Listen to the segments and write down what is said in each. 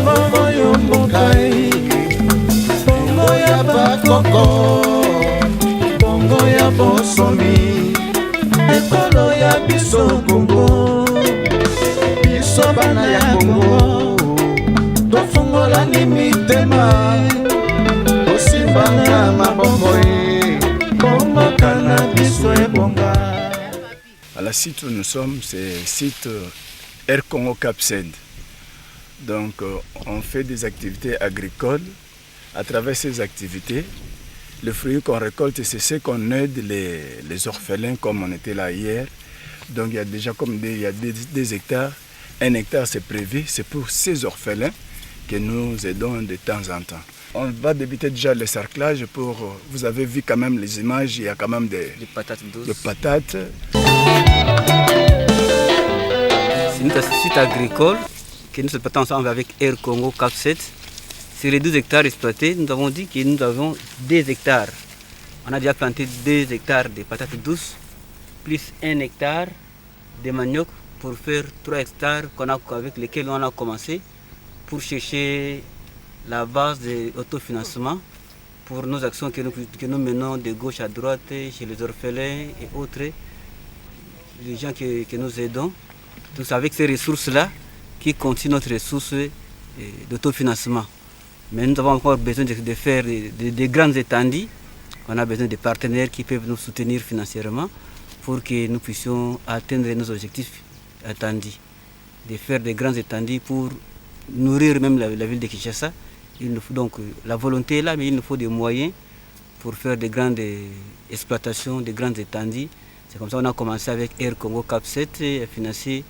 bongo yo mokai, bongo ya bakoko, bongo ya bonsomi, ekolo ya biso Congo, biso bana ya Congo, tofungola ni mitema, tosimbanga mabongo bongo kana biso ebonga. À la site où nous sommes, c'est le site Air Congo Cap Sud. Donc on fait des activités agricoles. À travers ces activités, le fruit qu'on récolte, c'est ce qu'on aide les orphelins, comme on était là hier. Donc il y a déjà des hectares. 1 hectare c'est prévu, c'est pour ces orphelins que nous aidons de temps en temps. On va débuter déjà le cerclage pour... Vous avez vu quand même les images, il y a quand même des patates douces. De patates. C'est un site agricole que nous exploitons ensemble avec Air Congo Cap 7. Sur les 12 hectares exploités, nous avons dit que nous avons 2 hectares. On a déjà planté 2 hectares de patates douces, plus 1 hectare de manioc pour faire 3 hectares avec lesquels on a commencé pour chercher la base de l'autofinancement pour nos actions que nous menons de gauche à droite chez les orphelins et autres, les gens que nous aidons. Donc c'est avec ces ressources-là qui continuent notre ressource d'autofinancement. Mais nous avons encore besoin de faire des grandes étendues. On a besoin de partenaires qui peuvent nous soutenir financièrement pour que nous puissions atteindre nos objectifs attendus. De faire des grandes étendues pour nourrir même la ville de Kinshasa. Il nous faut donc la volonté est là, mais il nous faut des moyens pour faire des grandes exploitations, des grandes étendues. C'est comme ça qu'on a commencé avec Air Congo Cap 7 à financer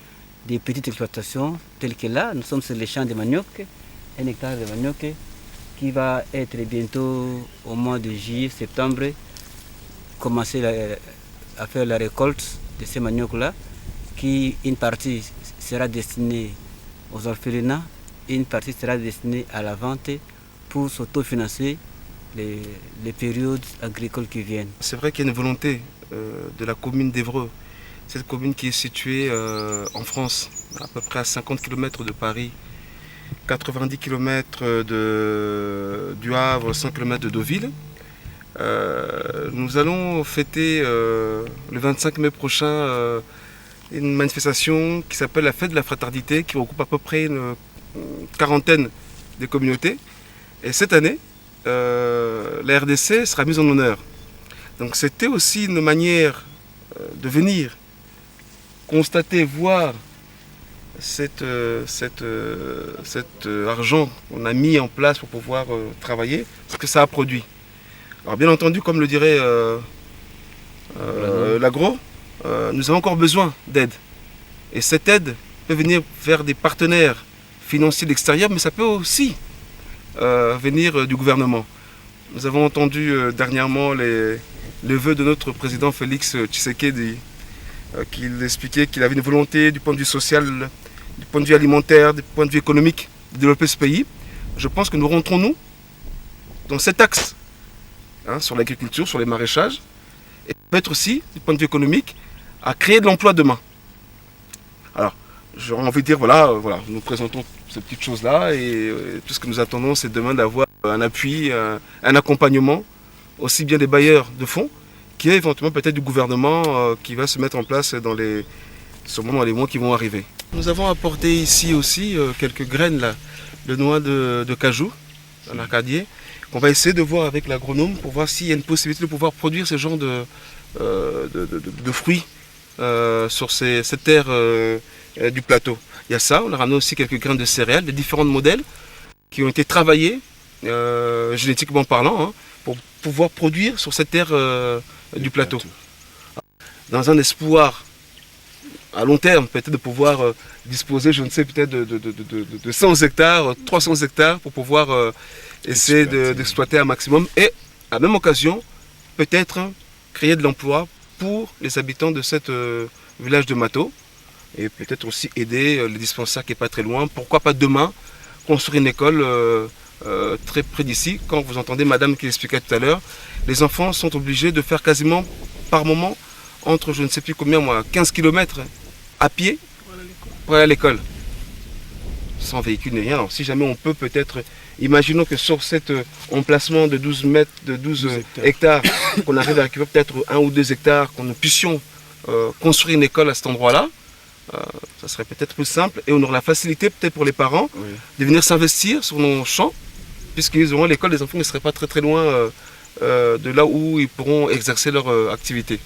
des petites exploitations telles que là. Nous sommes sur les champs de manioc, 1 hectare de manioc qui va être bientôt au mois de juillet, septembre, commencer à faire la récolte de ces maniocs-là, qui une partie sera destinée aux orphelinats, une partie sera destinée à la vente pour s'autofinancer les périodes agricoles qui viennent. C'est vrai qu'il y a une volonté de la commune d'Évreux, cette commune qui est située en France, à peu près à 50 km de Paris, 90 km du Havre, 100 km de Deauville. Nous allons fêter le 25 mai prochain une manifestation qui s'appelle la Fête de la Fraternité, qui regroupe à peu près une quarantaine de communautés. Et cette année, la RDC sera mise en honneur. Donc c'était aussi une manière de venir constater, voir cet argent qu'on a mis en place pour pouvoir travailler, ce que ça a produit. Alors bien entendu, comme le dirait l'agro, nous avons encore besoin d'aide. Et cette aide peut venir vers des partenaires financiers d'extérieur, mais ça peut aussi venir du gouvernement. Nous avons entendu dernièrement les vœux de notre président Félix Tshisekedi, qu'il expliquait qu'il avait une volonté du point de vue social, du point de vue alimentaire, du point de vue économique, de développer ce pays. Je pense que nous rentrons, nous, dans cet axe, sur l'agriculture, sur les maraîchages, et peut-être aussi, du point de vue économique, à créer de l'emploi demain. Alors, j'aurais envie de dire, voilà, nous présentons ces petites choses-là, et tout ce que nous attendons, c'est demain d'avoir un appui, un accompagnement, aussi bien des bailleurs de fonds, qui est éventuellement peut-être du gouvernement qui va se mettre en place sûrement dans les mois qui vont arriver. Nous avons apporté ici aussi quelques graines là, de noix de cajou, en arcadier, qu'on va essayer de voir avec l'agronome pour voir s'il y a une possibilité de pouvoir produire ce genre de fruits sur cette terre du plateau. Il y a ça, on a ramené aussi quelques graines de céréales, des différents modèles qui ont été travaillés génétiquement parlant, pour pouvoir produire sur cette terre du plateau. Dans un espoir à long terme, peut-être de pouvoir disposer, je ne sais, peut-être de 100 hectares, 300 hectares pour pouvoir essayer d'exploiter un maximum et, à la même occasion, peut-être créer de l'emploi pour les habitants de ce village de Mato et peut-être aussi aider le dispensaire qui n'est pas très loin. Pourquoi pas demain construire une école très près d'ici. Quand vous entendez madame qui l'expliquait tout à l'heure, les enfants sont obligés de faire quasiment par moment entre je ne sais plus combien, 15 km à pied pour aller à l'école. sans véhicule ni rien. Alors, si jamais on peut peut-être, imaginons que sur cet emplacement de 12 mètres, de 12 hectares, qu'on arrive à récupérer peut-être 1 ou 2 hectares, qu'on puissions construire une école à cet endroit-là, ça serait peut-être plus simple et on aura la facilité peut-être pour les parents de venir s'investir sur nos champs, puisqu'ils auront l'école des enfants ne serait pas très très loin de là où ils pourront exercer leur activité.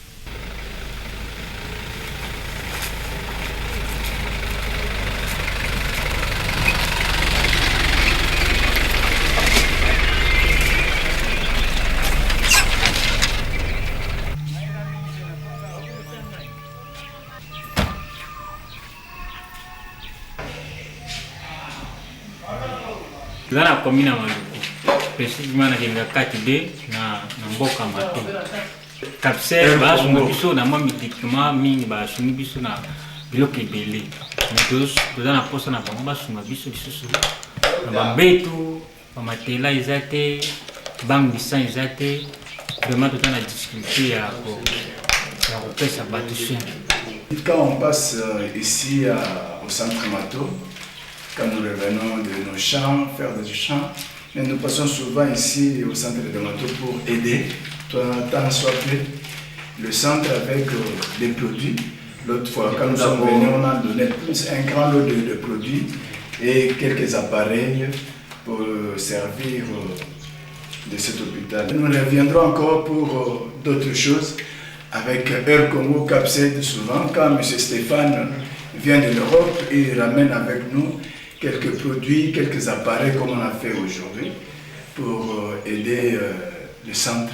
Toza na commune ya Maluku, spécifiquement na Kenga 4D na mboka Mato. Capsule basunga biso na mwa médicament mingi basungi biso na biloko ebele. Toza na posa na bango basunga biso lisusu na bambetu, bamatela eza te, bambisa eza te. Vraiment toza na difficulté ya kopesa bato soin. Quand on passe ici au centre Mato, quand nous revenons de nos champs, faire des champs, mais nous passons souvent ici au centre de Mato pour aider, tant soit peu, le centre avec des produits. L'autre fois, quand nous sommes venus, on a donné un grand lot de produits et quelques appareils pour servir de cet hôpital. Nous reviendrons encore pour d'autres choses avec Air Congo Cap-SED souvent. Quand M. Stéphane vient de l'Europe, il ramène avec nous quelques produits, quelques appareils comme on a fait aujourd'hui pour aider le centre